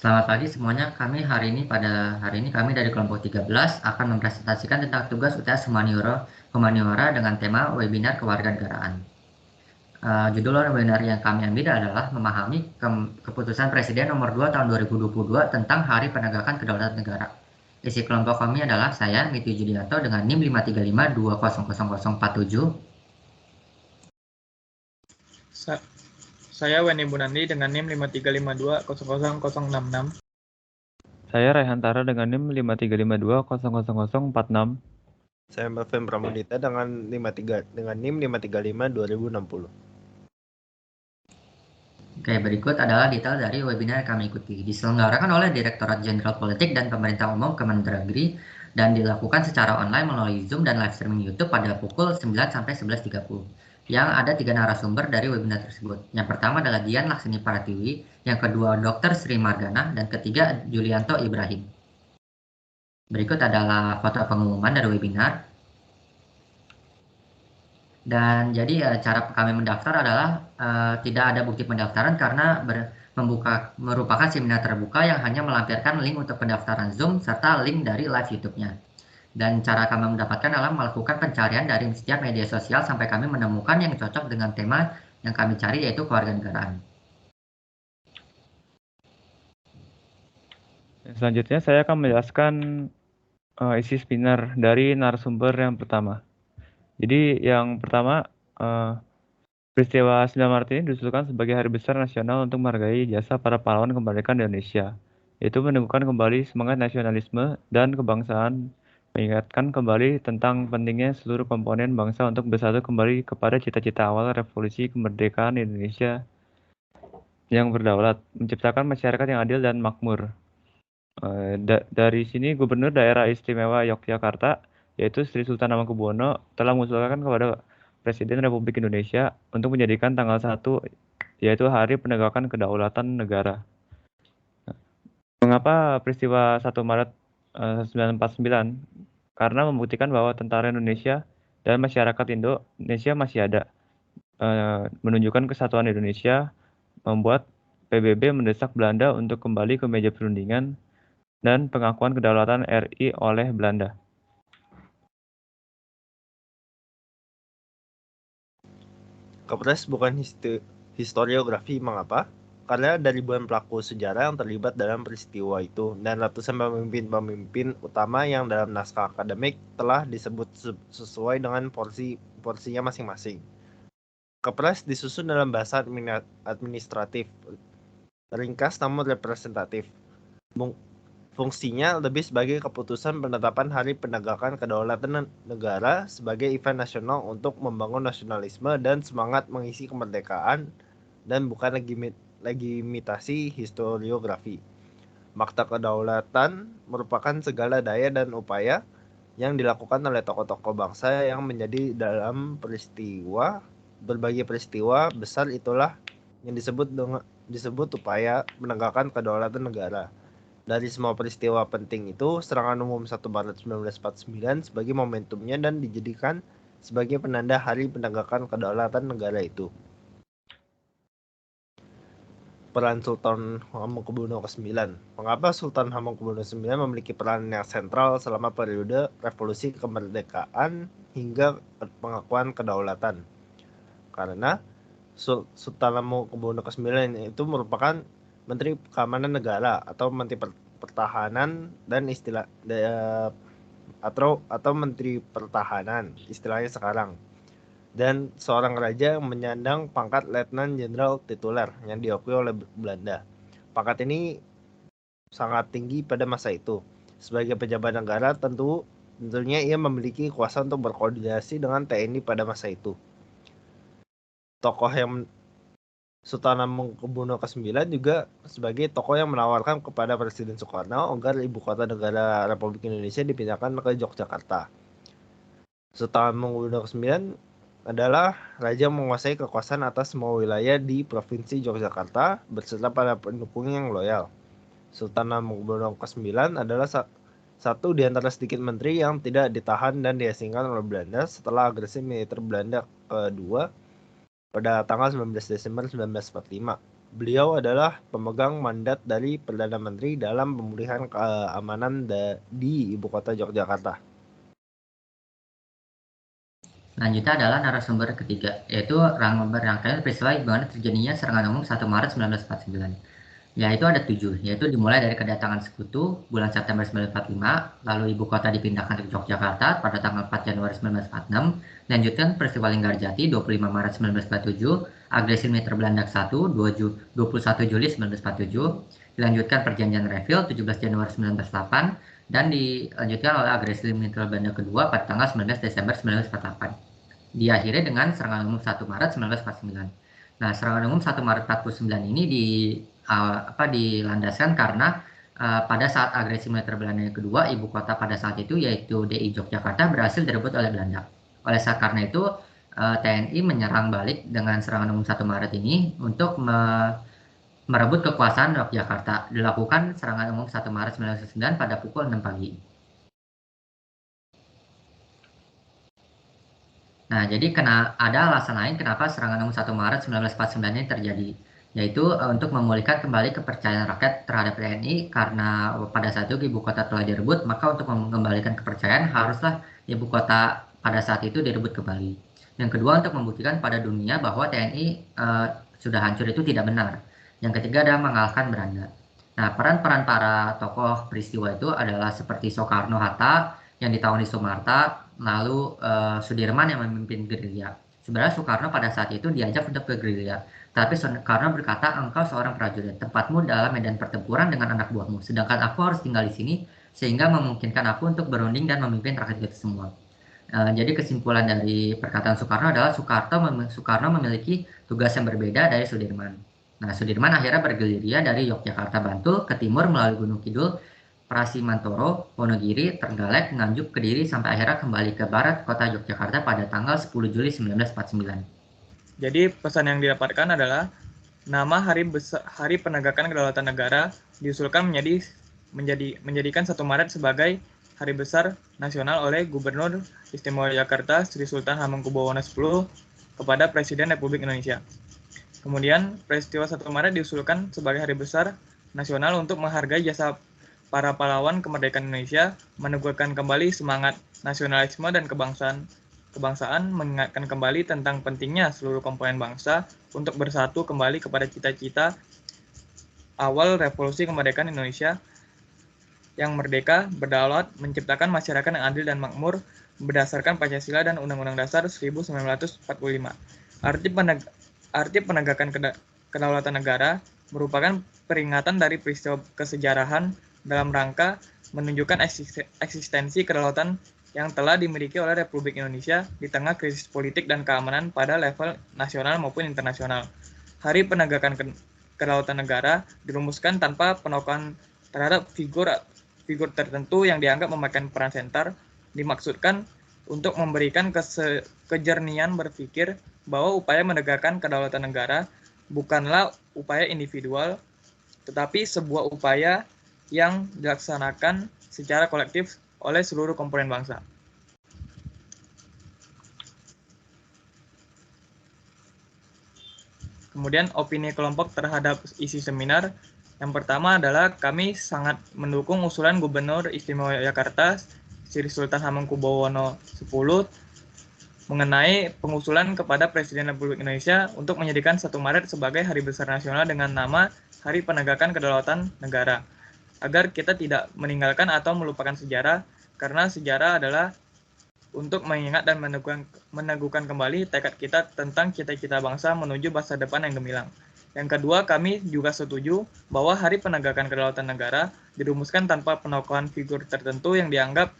Selamat pagi semuanya. Pada hari ini kami dari kelompok 13 akan mempresentasikan tentang tugas UTS Humaniora dengan tema webinar kewarganegaraan. Judul webinar yang kami ambil adalah memahami keputusan Presiden nomor 2 tahun 2022 tentang Hari Penegakan Kedaulatan Negara. Isi kelompok kami adalah saya, Mityu Judianto dengan NIM 535200047. Saya Weni Bunandi dengan NIM 535200066. Saya Raihantara dengan NIM 535200046. Saya Melvin Pramudita dengan NIM 5352060. Oke, berikut adalah detail dari webinar yang kami ikuti. Diselenggarakan oleh Direktorat Jenderal Politik dan Pemerintah Umum Kemendagri dan dilakukan secara online melalui Zoom dan live streaming YouTube pada pukul 9 sampai 11.30. Yang ada 3 narasumber dari webinar tersebut. Yang pertama adalah Dian Laksini Pratiwi, yang kedua Dr. Sri Margana, dan ketiga Julianto Ibrahim. Berikut adalah foto pengumuman dari webinar. Dan jadi cara kami mendaftar adalah tidak ada bukti pendaftaran karena merupakan seminar terbuka yang hanya melampirkan link untuk pendaftaran Zoom serta link dari live YouTube-nya. Dan cara kami mendapatkan adalah melakukan pencarian dari setiap media sosial sampai kami menemukan yang cocok dengan tema yang kami cari, yaitu kewarganegaraan. Selanjutnya saya akan menjelaskan isi seminar dari narasumber yang pertama. Jadi yang pertama, peristiwa 9 Maret ini diusulkan sebagai hari besar nasional untuk menghargai jasa para pahlawan kemerdekaan Indonesia, yaitu meneguhkan kembali semangat nasionalisme dan kebangsaan, mengingatkan kembali tentang pentingnya seluruh komponen bangsa untuk bersatu kembali kepada cita-cita awal revolusi kemerdekaan Indonesia yang berdaulat, menciptakan masyarakat yang adil dan makmur. Dari sini Gubernur Daerah Istimewa Yogyakarta, yaitu Sri Sultan Hamengkubuwono, telah mengusulkan kepada Presiden Republik Indonesia untuk menjadikan tanggal 1, yaitu Hari Penegakan Kedaulatan Negara. Mengapa peristiwa 1 Maret 1949? Karena membuktikan bahwa tentara Indonesia dan masyarakat Indonesia masih ada. Menunjukkan kesatuan Indonesia, membuat PBB mendesak Belanda untuk kembali ke meja perundingan, dan pengakuan kedaulatan RI oleh Belanda. Kepres bukan historiografi. Mengapa? Karena ada ribuan pelaku sejarah yang terlibat dalam peristiwa itu dan ratusan pemimpin utama yang dalam naskah akademik telah disebut sesuai dengan porsinya masing-masing. Kepres disusun dalam bahasa administratif, ringkas namun representatif. Fungsinya lebih sebagai keputusan penetapan Hari Penegakan Kedaulatan Negara sebagai event nasional untuk membangun nasionalisme dan semangat mengisi kemerdekaan, dan bukan legitimasi historiografi. Makta kedaulatan merupakan segala daya dan upaya yang dilakukan oleh tokoh-tokoh bangsa yang menjadi dalam berbagai peristiwa besar itulah yang disebut upaya menegakkan kedaulatan negara. Dari semua peristiwa penting itu, serangan umum 1 Maret 1949 sebagai momentumnya dan dijadikan sebagai penanda Hari Penegakan Kedaulatan Negara itu. Peran Sultan Hamengkubuwono ke-9. Mengapa Sultan Hamengkubuwono ke-9 memiliki peran yang sentral selama periode revolusi kemerdekaan hingga pengakuan kedaulatan? Karena Sultan Hamengkubuwono ke-9 itu merupakan Menteri Keamanan Negara atau Menteri Pertahanan dan atau Menteri Pertahanan istilahnya sekarang, dan seorang raja yang menyandang pangkat Letnan Jenderal tituler yang diakui oleh Belanda. Pangkat ini sangat tinggi pada masa itu. Sebagai pejabat negara tentunya ia memiliki kuasa untuk berkoordinasi dengan TNI pada masa itu. Sultan Hamengkubuwono ke-9 juga sebagai tokoh yang menawarkan kepada Presiden Soekarno agar ibu kota negara Republik Indonesia dipindahkan ke Yogyakarta. Sultan Hamengkubuwono ke-9 adalah raja yang menguasai kekuasaan atas semua wilayah di Provinsi Yogyakarta beserta para pendukung yang loyal. Sultan Hamengkubuwono ke-9 adalah satu di antara sedikit menteri yang tidak ditahan dan diasingkan oleh Belanda setelah agresi militer Belanda kedua pada tanggal 19 Desember 1945. Beliau adalah pemegang mandat dari Perdana Menteri dalam pemulihan keamanan di Ibu Kota Yogyakarta. Selanjutnya adalah narasumber ketiga, yaitu rangkaian peristiwa di mana terjadinya serangan umum 1 Maret 1949. Yaitu ada 7, yaitu dimulai dari kedatangan sekutu bulan September 1945, lalu ibu kota dipindahkan ke Yogyakarta pada tanggal 4 Januari 1946, lanjutkan peristiwa Linggarjati 25 Maret 1947, agresi militer Belanda 1, 21 Juli 1947, dilanjutkan perjanjian Reville 17 Januari 1948, dan dilanjutkan oleh agresi militer Belanda kedua pada tanggal 19 Desember 1948. Diakhiri dengan serangan umum 1 Maret 1949. Nah, serangan umum 1 Maret 49 ini dilandaskan karena pada saat agresi militer Belanda yang kedua, ibu kota pada saat itu yaitu DI Yogyakarta berhasil direbut oleh Belanda. Karena itu TNI menyerang balik dengan serangan umum 1 Maret ini untuk merebut kekuasaan Yogyakarta. Dilakukan serangan umum 1 Maret 1949 pada pukul 6 pagi. Nah, jadi ada alasan lain kenapa serangan umum 1 Maret 1949 ini terjadi, yaitu untuk memulihkan kembali kepercayaan rakyat terhadap TNI karena pada saat itu ibu kota telah direbut, maka untuk mengembalikan kepercayaan haruslah ibu kota pada saat itu direbut kembali. Yang kedua, untuk membuktikan pada dunia bahwa TNI sudah hancur itu tidak benar. Yang ketiga adalah mengalahkan Belanda. Nah, peran-peran para tokoh peristiwa itu adalah seperti Soekarno-Hatta yang ditawani Sumarta, lalu Sudirman yang memimpin gerilya. Sebenarnya Soekarno pada saat itu diajak untuk ke gerilya, tapi Soekarno berkata, engkau seorang prajurit, tempatmu dalam medan pertempuran dengan anak buahmu, sedangkan aku harus tinggal di sini sehingga memungkinkan aku untuk berunding dan memimpin rakyat itu semua. Jadi kesimpulan dari perkataan Soekarno adalah Soekarno memiliki tugas yang berbeda dari Sudirman. Nah, Sudirman akhirnya bergerilya dari Yogyakarta Bantul ke timur melalui Gunung Kidul, Prasimantoro, Wonogiri, Trenggalek, Nganjuk, Kediri, sampai akhirnya kembali ke barat kota Yogyakarta pada tanggal 10 Juli 1949. Jadi pesan yang didapatkan adalah nama Hari Penegakan Kedaulatan Negara diusulkan menjadikan 1 Maret sebagai Hari Besar Nasional oleh Gubernur Istimewa Yogyakarta Sri Sultan Hamengkubuwono X kepada Presiden Republik Indonesia. Kemudian peristiwa 1 Maret diusulkan sebagai Hari Besar Nasional untuk menghargai jasa para pahlawan kemerdekaan Indonesia, meneguhkan kembali semangat nasionalisme dan kebangsaan, mengingatkan kembali tentang pentingnya seluruh komponen bangsa untuk bersatu kembali kepada cita-cita awal revolusi kemerdekaan Indonesia yang merdeka, berdaulat, menciptakan masyarakat yang adil dan makmur berdasarkan Pancasila dan Undang-Undang Dasar 1945. Arti penegakan kedaulatan negara merupakan peringatan dari peristiwa kesejarahan dalam rangka menunjukkan eksistensi kedaulatan yang telah dimiliki oleh Republik Indonesia di tengah krisis politik dan keamanan pada level nasional maupun internasional. Hari Penegakan Kedaulatan Negara dirumuskan tanpa penokohan terhadap figur tertentu yang dianggap memainkan peran sentral, dimaksudkan untuk memberikan kejernihan berpikir bahwa upaya menegakkan kedaulatan negara bukanlah upaya individual, tetapi sebuah upaya yang dilaksanakan secara kolektif oleh seluruh komponen bangsa. Kemudian opini kelompok terhadap isi seminar. Yang pertama adalah kami sangat mendukung usulan Gubernur Istimewa Yogyakarta Sri Sultan Hamengkubuwono X mengenai pengusulan kepada Presiden Republik Indonesia untuk menjadikan 1 Maret sebagai Hari Besar Nasional dengan nama Hari Penegakan Kedaulatan Negara, agar kita tidak meninggalkan atau melupakan sejarah, karena sejarah adalah untuk mengingat dan meneguhkan kembali tekad kita tentang cita-cita bangsa menuju masa depan yang gemilang. Yang kedua, kami juga setuju bahwa Hari Penegakan Kedaulatan Negara dirumuskan tanpa penokohan figur tertentu yang dianggap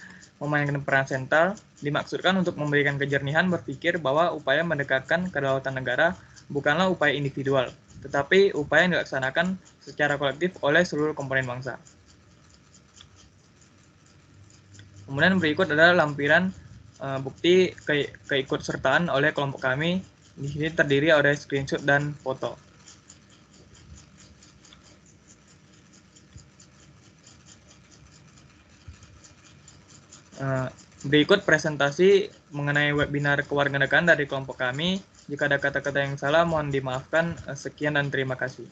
memainkan peran sentral, dimaksudkan untuk memberikan kejernihan berpikir bahwa upaya mendekatkan kedaulatan negara bukanlah upaya individual, tetapi upaya yang dilaksanakan secara kolektif oleh seluruh komponen bangsa. Kemudian berikut adalah lampiran bukti keikutsertaan oleh kelompok kami. Di sini terdiri oleh screenshot dan foto. Berikut presentasi mengenai webinar kewarganegaraan dari kelompok kami. Jika ada kata-kata yang salah, mohon dimaafkan. Sekian dan terima kasih.